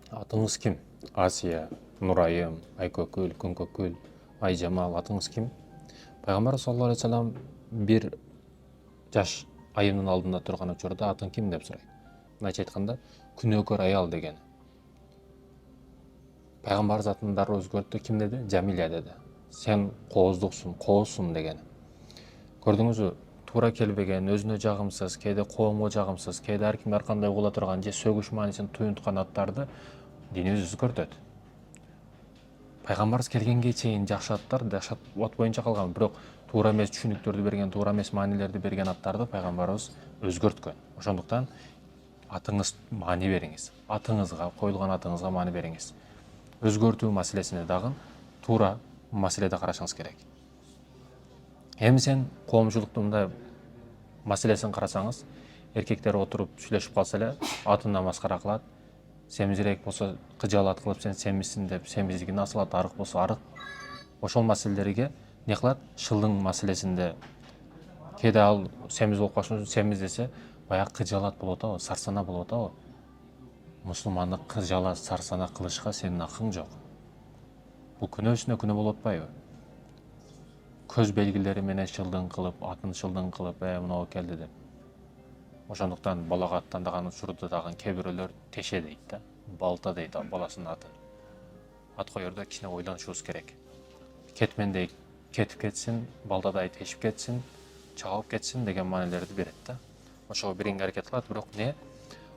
Атыңыз кім? Асия, Нұрайым, Айкөкүл, Күнкөкүл, Айжамал, атыңыз кім? Пайғамбар саллаллаху алейхи вассалам бір жаш айымның алдында тұрған учурда атың кім деп сұрайды. Мынайча айтканда, күнөөкөр аял деген. Пайғамбар затының дары өзгөртті, кім деді? Жамиля деді. Сен қооздуксуң, коосуң деген. Көрдүңүзбү? Туура келбеген, өзүнө жагымсыз, кээде коомго жагымсыз, кээде ар ким ар кандай угула турган же сөгүш маанисин туюнткан аттарды динибиз өзгөртөт. Пайгамбарыбыз келгенге чейин жакшы аттар жакшы ат боюнча калган, бирок туура эмес түшүнүктөрдү берген, туура эмес маанилерди берген аттарды пайгамбарыбыз өзгөрткөн. Ошондуктан атыңыз маани бериңиз. Атыңызга, коюлган атыңызга маани бериңиз. Өзгөртүү маселесине дагы туура маселеде карашыңыз керек. Эми сен коомчулуктун мындай маселесин карасаңыз, эркектер отуруп сүйлөшүп калса эле атына маскара кылат, семизирээк болсо кыжаалат кылып сен семизсиң деп семиздигин асылат, арык болсо арык. Ошол маселелерге не кылат? Шылдың маселесинде кээде ал семиз болуп калышы үчүн семиз десе, баягы кыжаалат болуп атабы, сарсана болуп атабы. Мусулманды кыжаала сарсана кылышка сенин акың жок. Бул күнөө үстүнө күнөө болуп атпайбы? Көз белгилери менен шылдың кылып, атын шылдың кылып, мынау келди деп. Ошондуктан балага аттандаган учурда дагы кээ бирөөлөр теше дейт да, балта дейт баласынын атын. Ат коерде кичине ойлонушубуз керек. Кетмендей кетип кетсин, балтадай тешип кетсин, чабып кетсин деген маанилерди берет да. Ошого беринге аракет кылат, бирок не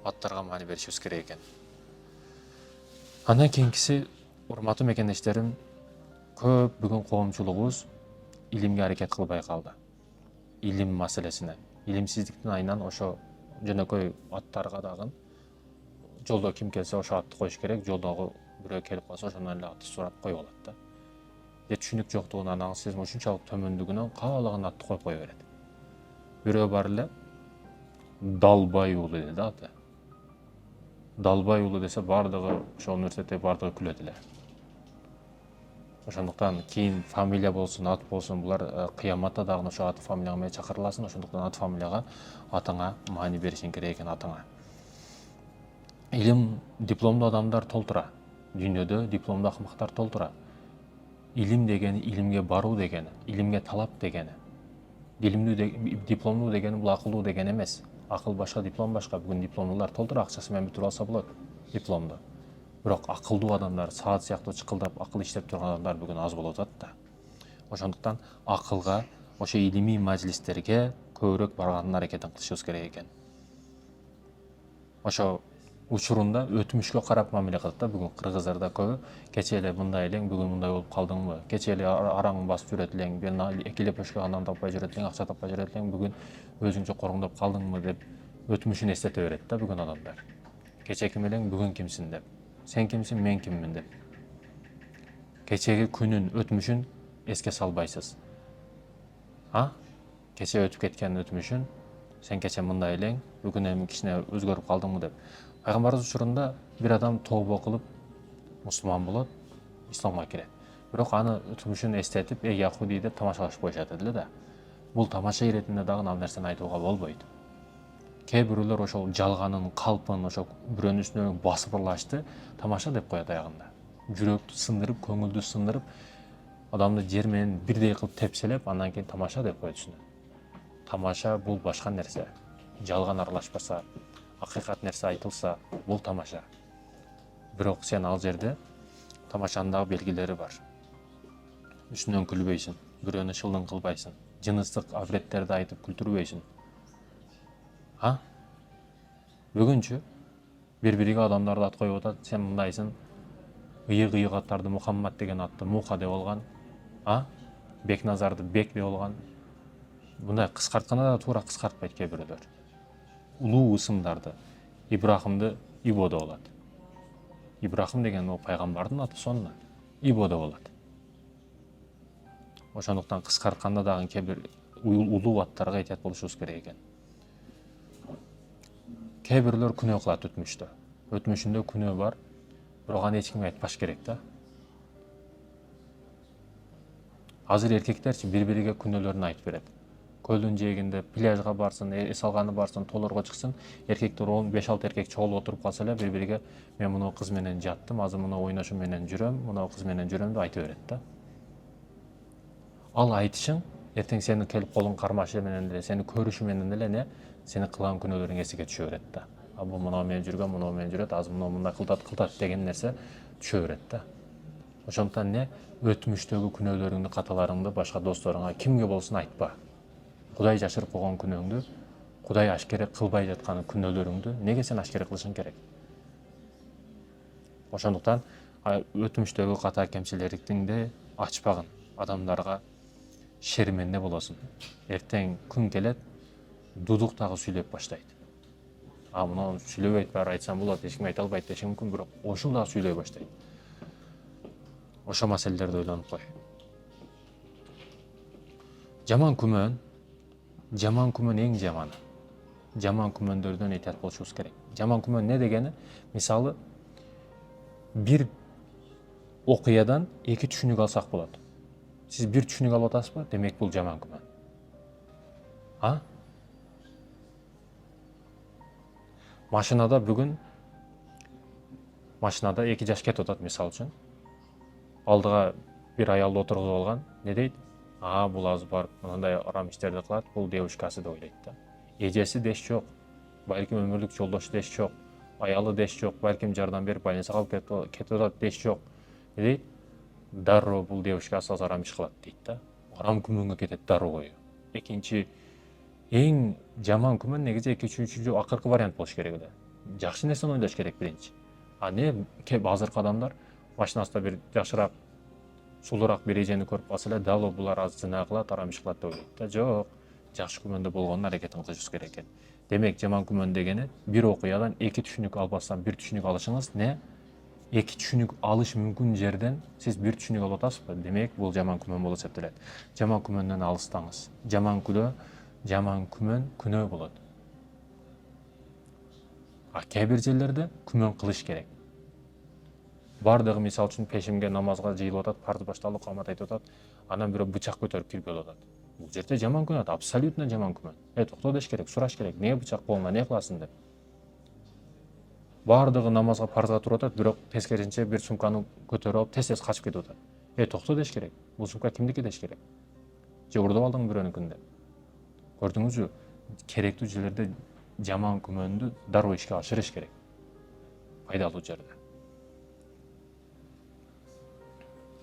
аттарга маани беришибиз керек экен. Андан кийинкиси, урматтуу мекендештерим, көп бүгүн коомчулугубуз илимге аракет кылбай калды. Илим маселесине, илимсиздиктин айынан ошо жөнөкөй аттарга дагы жолдо ким келсе ошо атты коюш керек, жолдогу бирөө келип калса ошондон эле атты сурап коюп алат да. Же түшүнүк жоктугунан аң сезим ушунчалык төмөндүгүнөн каалаган атты коюп кое берет. Бирөө бар эле Далбай уулу деди да аты. Далбай уулу десе бардыгы ошол университетте бардыгы күлөт эле. Ошондуктан кийин фамилия болсун, ат болсун, булар кыяматта дагы ошо ат фамилияга менен чакырыласың. Ошондуктан ат фамилияга атыңа маани беришиң керек экен атыңа. Илим дипломдуу адамдар толтура. Дүйнөдө дипломдуу акмактар толтура. Илим дегени илимге баруу дегени, илимге талап дегени. Дипломдуу дегени бул акылдуу деген эмес. Акыл башка, диплом башка. Бүгүн дипломдуулар толтура, акчасы менен бүтүрүп алса болот дипломду. Бирок акылдуу адамдар, саат сыяктуу чыкылдап акыл иштеп турган адамдар бүгүн аз болуп атат да. Ошондуктан акылга, ошо илимий мажлистерге көбүрөөк барганын аракетин кылышыбыз керек экен. Ошо учурунда өтмүшкө карап мамиле кылат да. Бүгүн кыргыздарда көбү кече эле мындай элең, бүгүн мындай болуп калдыңбы? Кече эле араң басып жүрөт элең, эки лепешке анан таппай жүрөт элең, акча таппай жүрөт элең, бүгүн өзүңчө коруңдоп калдыңбы деп өтмүшүн эстете берет да бүгүн адамдар. Кече ким элең, бүгүн кимсиң деп. Сен кимсиң, мен киммин деп. Кечеги күнүн, өтмүшүн эске салбайсыз. Кече өтүп кеткен өтмүшүн, сен кече мындай элең, бүгүн эми кичине өзгөрүп калдыңбы деп. Пайгамбарыбыз учурунда бир адам тообо кылып мусулман болот, исламга кирет. Бирок аны өтмүшүн эстетип, Яхуди деп тамашалашып коюшат эле да. Бул тамаша иретинде дагы ал нерсени айтууга болбойт. Кээ бирөөлөр ошол жалганын, калпын, ошо бирөөнүн үстүнө басып ылашты, тамаша деп коет аягында. Жүрөктү сындырып, көңүлдү сындырып, адамды жер менен бирдей кылып тепселеп, андан кийин тамаша деп коет үстүнө. Тамаша бул башка нерсе. Жалган аралашпаса, акыйкат нерсе айтылса, бул тамаша. Бирок сен ал жерде тамашанын дагы белгилери бар. Үстүнөн күлбөйсүн, бирөөнү шылдың кылбайсың, жыныстык авреттерди айтып күлтүрбөйсүн. Бүгүнчү бири-бириге адамдарды ат коюп атат, сен мындайсың, ыйык аттарды Мухаммад деген атты Муха деп алган, Бекназарды Бек деп алган. Мындай кыскартканда да туура кыскартпайт кээ бирөөлөр. Улуу ысымдарды, Ибрахимди Ибо деп алат. Ибрахим деген ол пайгамбардын аты сонун, Ибо деп алат. Ошондуктан кыскартканда дагы кээ бир улуу аттарга этият болушубуз керек экен. Кээ бирөөлөр күнөө кылат өтмүштө. Өтмүшүндө күнөө бар, бирок аны эч кимге айтпаш керек да. Азыр эркектерчи бири-бириге күнөөлөрүн айтып берет. көлдүн жээгинде пляжга барсын, эс алганы барсын, тоолорго чыксын, эркектер 15-6 эркек чогулуп отуруп калса эле бири-бириге мен мына кыз менен жаттым, азыр мына ойношуу менен жүрөм, мына кыз менен жүрөм деп айта берет да. Ал айтышың эртең сени келип колуң кармашы менен деле, сени көрүшү менен деле не сени кылган күнөөлөрүң эсиге түшө берет да. А бул мына менен жүргөн, мына менен жүрөт, азыр мына мындай кылдат деген нерсе түшө берет да. Ошондуктан не өтмүштөгү күнөөлөрүңдү, каталарыңды башка досторуңа кимге болсун айтпа. Кудай жашырып койгон күнөөңдү, Кудай ашкере кылбай жаткан күнөөлөрүңдү неге сен ашкере кылышың керек? Ошондуктан өтмүштөгү ката кемчиликтиңди ачпагын, адамдарга шерменде болосуң. Эртең күн келет, дудук дагы сүйлөп баштайт. Мына сүйлөбөйт, баары айтсам болот, эч ким айта албайт деши мүмкүн, бирок ошол дагы сүйлөй баштайт. Ошо маселелерди ойлонуп кой. Жаман күмөн эң жаманы. Жаман күмөндөрдөн этият болушубуз керек. Жаман күмөн не дегени? Мисалы, бир окуядан 2 түшүнүк алсак болот. Сиз бир түшүнүк алып атасызбы? Демек бул жаман күмөн. Машинада 2 жаш кетип атат, мисалы үчүн. Алдыга бир аялды отургузуп алган, не дейт? Бул азыр барып мындай арам иштерди кылат, бул девушкасы деп ойлойт да. Эжеси деш жок, балким өмүрлүк жолдошу деш жок, аялы деш жок, балким жардам берип больницага алып кетип атат деш жок. Не дейт? Дароо бул девушкасы азыр арам иш кылат дейт да. Арам күмөнгө кетет дароо. Экинчи эң жаман күмөн негизи 2-3 акыркы вариант болуш керек эле. Жакшы нерсени ойлош керек биринчи. Азыркы адамдар машинасында бир жакшыраак, сулуураак бир эжени көрүп калса эле, дал булар азыр зына кылат, арам иш кылат деп ойлойт да. Жок, жакшы күмөндө болгонун аракетин кылышыбыз керек экен. Демек жаман күмөн дегени бир окуядан 2 түшүнүк албастан 1 түшүнүк алышыңыз не? 2 түшүнүк алыш мүмкүн жерден сиз 1 түшүнүк алып атасызбы? Демек бул жаман күмөн болуп эсептелет. Жаман күмөндөн алыстаңыз. Жаман күмөн күнөө болот. Кээ бир жерлерде күмөн кылыш керек. Бардыгы мисалы үчүн пешимге намазга жыйылып атат, парз башталып, камат айтып атат, анан бирөө бычак көтөрүп кирип келип атат. Бул жерде жаман күнөө, абсолютно жаман күмөн. Токто деш керек, сураш керек, эмне бычак колуңа, эмне кыласың деп. Бардыгы намазга парзга туруп атат, бирок тескерисинче бир сумканы көтөрүп алып, тез качып кетип атат. Токто деш керек. Бул сумка кимдики деш керек? Же урдуп алдың бирөөнүкүн деп. Көрдүңүзбү? Керектүү жерлерде жаман күмөндү дароо ишке ашырыш керек. Пайдалуу жерде.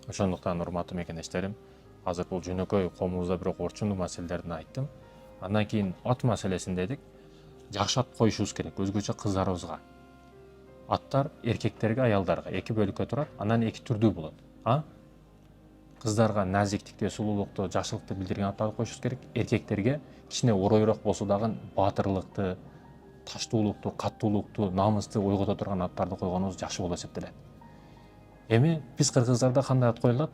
Ошондуктан урматтуу мекендештерим, азыр бул жөнөкөй коомубузда бирок орчундук маселелерин айттым. Андан кийин ат маселесин дедик. Жакшы ат коюшубуз керек, өзгөчө кыздарыбызга. Аттар эркектерге, аялдарга 2 бөлүккө турат, анан 2 түрдүү болот. Кыздарга назиктикти, сулуулукту, жакшылыкты билдирген аттарды коюшубуз керек. Эркектерге кичине оройроок болсо дагы баатырлыкты, таштуулукту, каттуулукту, намысты ойгото турган аттарды койгонубуз жакшы болуп эсептелет. Эми биз кыргыздарда кандай ат коюлат?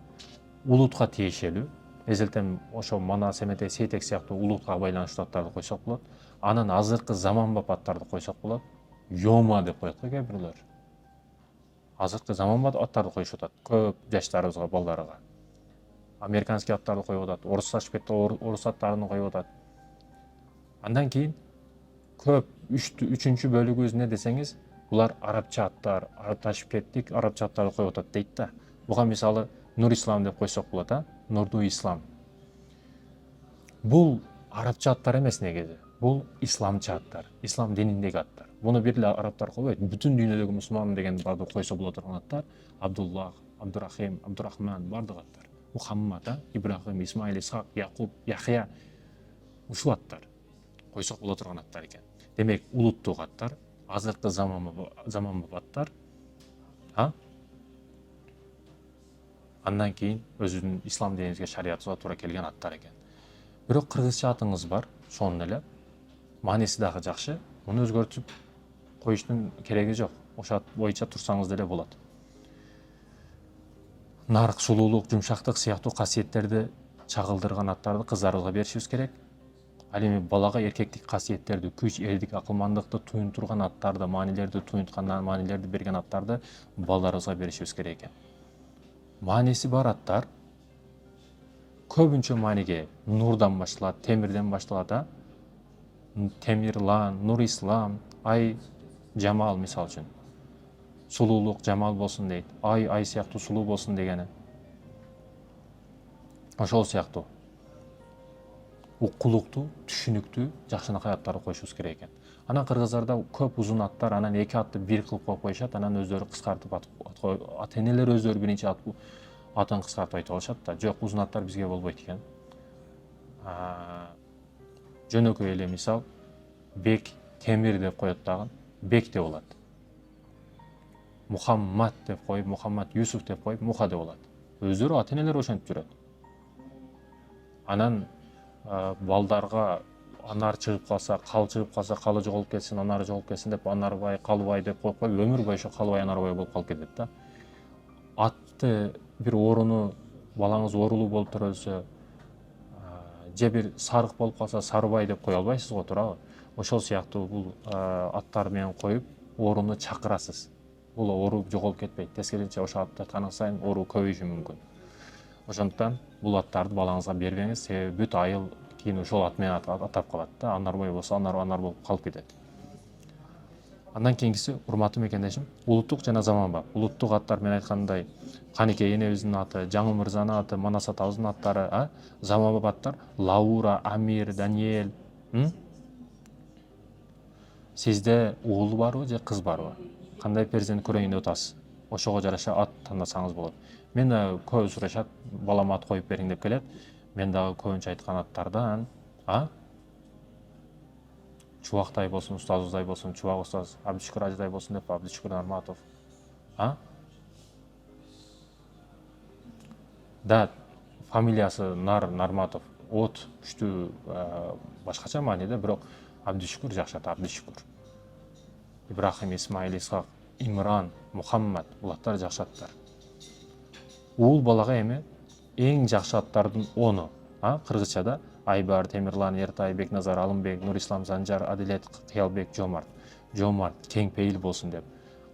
Улутка тиешелүү. Эзелтен ошо Манас, Эмете, Сейтек сыяктуу улутка байланыштуу аттарды койсок болот. Анан азыркы заманбап аттарды койсок болот. Йома деп коет го кээ бирлер. Азыркы заманбап аттарды коюшуп атат көп жаштарыбызга, балдарга. Американский аттарды коюп атат, орус аттарын коюп атат. Андан кийин көп үчүнчү бөлүгүбүз не десеңиз, булар арабча аттар, ташып кеттик, арабча аттарды коюп атат дейт да. Буга мисалы Нур Ислам деп койсок болот, Нурду Ислам. Бул арабча аттар эмес негизи. Бул исламча аттар, ислам дининдеги аттар. Буну бир эле арабтар койбойт, бүтүн дүйнөдөгү мусулман деген барды койсо боло турган аттар. Абдуллах, Абдурахим, Абдурахман бардык аттар. Мухаммад, Ибрахим, Исмаил, Исхак, Якуб, Яхья. Ушул аттар койсок боло турган аттар экен. Демек улуттук аттар, азыркы заманбап аттар. Андан кийин өзүнүн ислам динибизге, шариятыбызга туура келген аттар экен. Бирок кыргызча атыңыз бар, сонун эле. Мааниси дагы жакшы. Муну өзгөртүп коюштун кереги жок. Ошол ат боюнча турсаңыз деле болот. Нарк, сулуулук, жумшактык сыяктуу касиеттерди чагылдырган аттарды кыздарыбызга беришибиз керек. Ал эми балага эркектик касиеттерди, күч, элдик, акылмандыкты туюнтурган аттарды, маанилерди туюнткан, маанилерди берген аттарды балдарыбызга беришибиз керек экен. Мааниси бар аттар көбүнчө мааниге нурдан башталат, темирден башталат, Темирлан, Нурислам, ай жамал мисал үчүн. Сулуулук жамал болсун дейт. Ай сыяктуу сулуу болсун дегени. Ошол сыяктуу укулуктуу, түшүнүктүү, жакшынакай аттарды коюшубуз керек экен. Анан кыргыздарда көп узун аттар, анан эки атты бир кылып коюп коюшат, анан өздөрү кыскартып ата-энелер өздөрү биринчи атын кыскартып айтып алышат да. Жок, узун аттар бизге болбойт экен. Жөнөкөй эле мисал, Бек Темир деп коет дагы, Бек деп болот. Мухаммад деп коюп, Мухаммад Юсуф деп коюп, Муха деп болот. Өздөрү ата-энелер ошентип жүрөт. Анан балдарга анар чыгып калса, кал чыгып калса, калы жоголуп кетсин, анары жоголуп кетсин деп Анарбай, Калыбай деп коюп коюп, өмүр бою ошо Калыбай, Анарбай болуп калып кетет да. Атты бир ооруну балаңыз оорулуу болуп туруп өлсө, же бир сарык болуп калса, Сарыбай деп кое албайсыз го, туурабы? Ошол сыяктуу бул аттар менен коюп ооруну чакырасыз. Бул оору жоголуп кетпейт. Тескерисинче ошо атты аткан сайын оору көбөйүшү мүмкүн. Ошондуктан бул аттарды балаңызга бербеңиз, себеби бүт айыл кийин ошол ат менен атап калат да. Анарбай болсо Анар болуп калып кетет. Андан кийинкиси, урматтуу мекендешим, улуттук жана заманбап. Улуттук аттар мен айткандай, Каникей энебиздин аты, Жаңы мырзанын аты, Манас атабыздын аттары, заманбап аттар, Лаура, Амир, Даниэль. Сизде уул барбы же кыз барбы? Кандай перзент көрөйүн деп атасыз? Ошого жараша ат тандасаңыз болот. Мен көп сурашат, балама ат коюп бериң деп келет. Мен дагы көбүнчө айткан аттардан, Чубактай болсун, Устазыбыздай болсун, Чубак устаз, Абдышүкүр ажыдай болсун деп, Абдышүкүр Нарматов. Да, фамилиясы Нарматов, от күчтүү, башкача мааниде, бирок Абдышүкүр жакшат, Абдышүкүр. Ибрахим, Исмаил, Исхак, Имран, Мухаммад, бул аттар жакшы аттар. Уул балага эми эң жакшы аттардын 10-у, кыргызчада Айбар, Темирлан, Эртай, Бекназар, Алымбек, Нурислам, Занжар, Адилет, Кыялбек, Жомарт. Жомарт кең пейил болсун деп.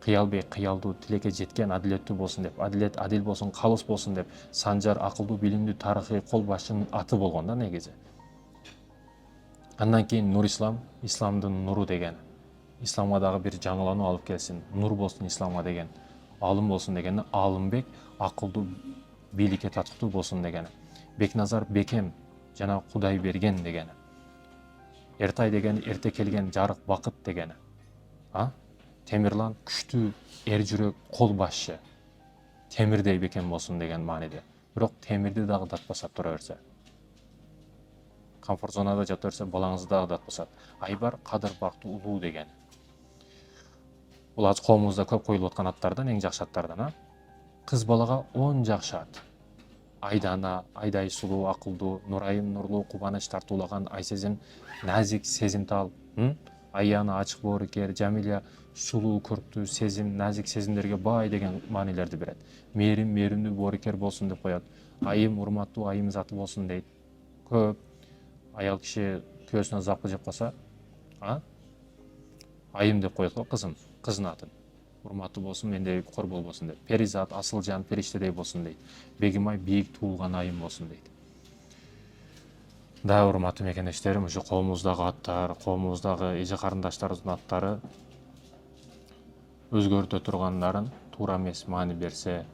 Кыялбек кыялдуу, тилекке жеткен, адилеттүү болсун деп. Адилет адил болсун, калыс болсун деп. Санжар акылдуу, билимдүү, тарыхый кол башчынын аты болгон да негизи. Андан кийин Нурислам, исламдын нуру деген. Исламга дагы бир жаңылануу алып келсин, нур болсун исламга деген. Алым болсун дегени, Алымбек акылдуу, бийликке татыктуу болсун дегени. Бекназар бекем жана Кудай берген дегени. Эртай дегени эрте келген жарык бакыт дегени. Темирлан күчтүү, эр жүрөк, кол башчы. Темирдей бекем болсун деген мааниде. Бирок темирди дагы датпасат тура берсе. Комфорт зонада жата берсе, балаңызды дагы датпасат. Айбар кадыр бактуу, улуу деген. Бул азыр коомубузда көп коюлуп аткан аттардан, эң жакшы аттардан. Кыз балага 10 жакшы ат. Айдана, Айдай сулуу, акылдуу, Нурайым нурлуу, кубаныч тартуулаган, Айсезим назик, сезимтал, Аяна ачык боорукер, Жамиля сулуу, көрктүү, сезим, назик сезимдерге бай деген маанилерди берет. Мээрим, мээримдүү, боорукер болсун деп коет. Айым, урматтуу, айым заты болсун дейт. Көп аял киши күйөөсүнө запкы жеп калса, айым деп коет го кызым, кыздын атын. Урматтуу болсун, мендей корбол болсун дейт. Перизат, асыл жан, периштедей болсун дейт. Бегимай, бийик туулган айым болсун дейт. Да, урматтуу мекендештерим, ушу коомубуздагы аттар, коомубуздагы эже карындаштарыбыздын аттары өзгөртө тургандарын туура эмес маани берсе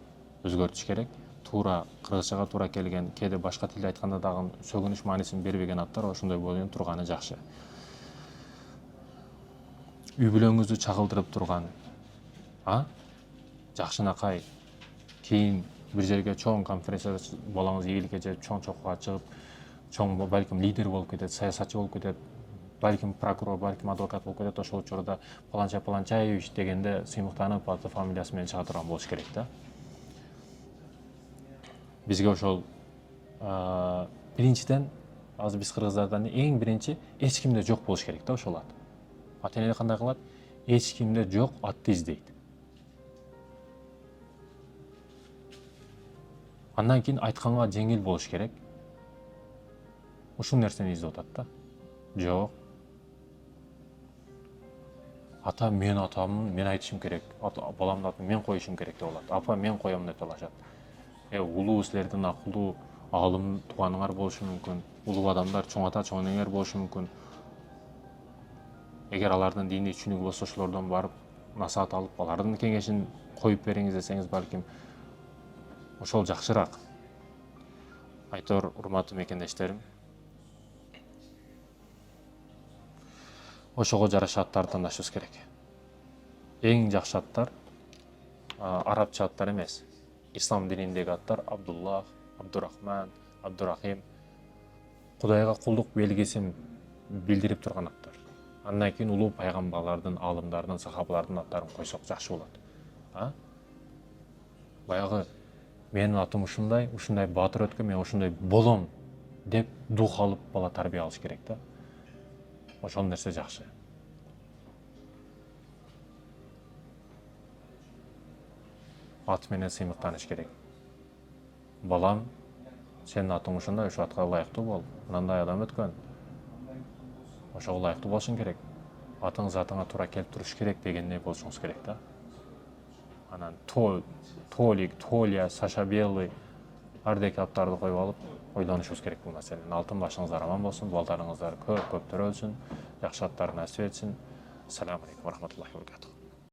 өзгөртүш керек. Туура кыргызчага туура келген, кээде башка тилде айтканда дагы сөгүнүш маанисин бербеген аттар ошондой болуп турганы жакшы. Үй бүлөңүздү чагылдырып турган, жакшынакай, кийин бир жерге чоң конференцияда балаңыз ийгиликке жеп, чоң чокуга чыгып, чоң балким лидер болуп кетет, саясатчы болуп кетет, балким прокурор, балким адвокат болуп кетет, ошол учурда Паланчаевич дегенде сыймыктанып, аты фамилиясы менен чыга турган болуш керек да. Бизге ошол биринчиден, азыр биз кыргыздардан эң биринчи эч кимде жок болуш керек да ошол ат. Ата-энелер кандай кылат? Эч кимде жок атты издейт. Андан кийин айтканга жеңил болуш керек. Ушул нерсени издеп атат да. Жок. Ата мен атамын, мен айтышым керек. Баламдын атын мен коюшум керек деп алат. Апа мен коем деп талашат. Улуу силердин акылдуу Алым туганыңар болушу мүмкүн, улуу адамдар, чоң ата, чоң энеңер болушу мүмкүн. Эгер алардын диний түшүнүгү болсо, ошолордон барып насаат алып, алардын кеңешин коюп бериңиз десеңиз, балким ошол жакшыраак. Айтор, урматтуу мекендештерим, ошого жараша аттарды тандашыбыз керек. Эң жакшы аттар арабча аттар эмес. Ислам дининдеги аттар Абдуллах, Абдурахман, Абдурахим. Кудайга кулдук белгисин билдирип турган аттар. Андан кийин улуу пайгамбарлардын, алымдардын, сахабалардын аттарын койсок жакшы болот. Баягы менин атым ушундай, ушундай баатыр өткөн, мен ушундай болом деп дух алып бала тарбия алыш керек да. Ошол нерсе жакшы. Ат менен сыймыктаныш керек. Балам, сенин атың ушундай, ушу атка ылайыктуу бол. Мындай адам өткөн. Ошого ылайыктуу болушуң керек. Атың затыңа туура келип туруш керек дегендей болушуңуз керек да. Анан Толик, Толя, Саша Белый ардеки аттарды коюп алып, ойлонушубуз керек бул маселени. Алтын башыңыздар аман болсун, балдарыңыздар көп төрөлсүн, жакшы аттар насип этсин. Ассаламу алейкум ва рахматуллахи ва баракатух.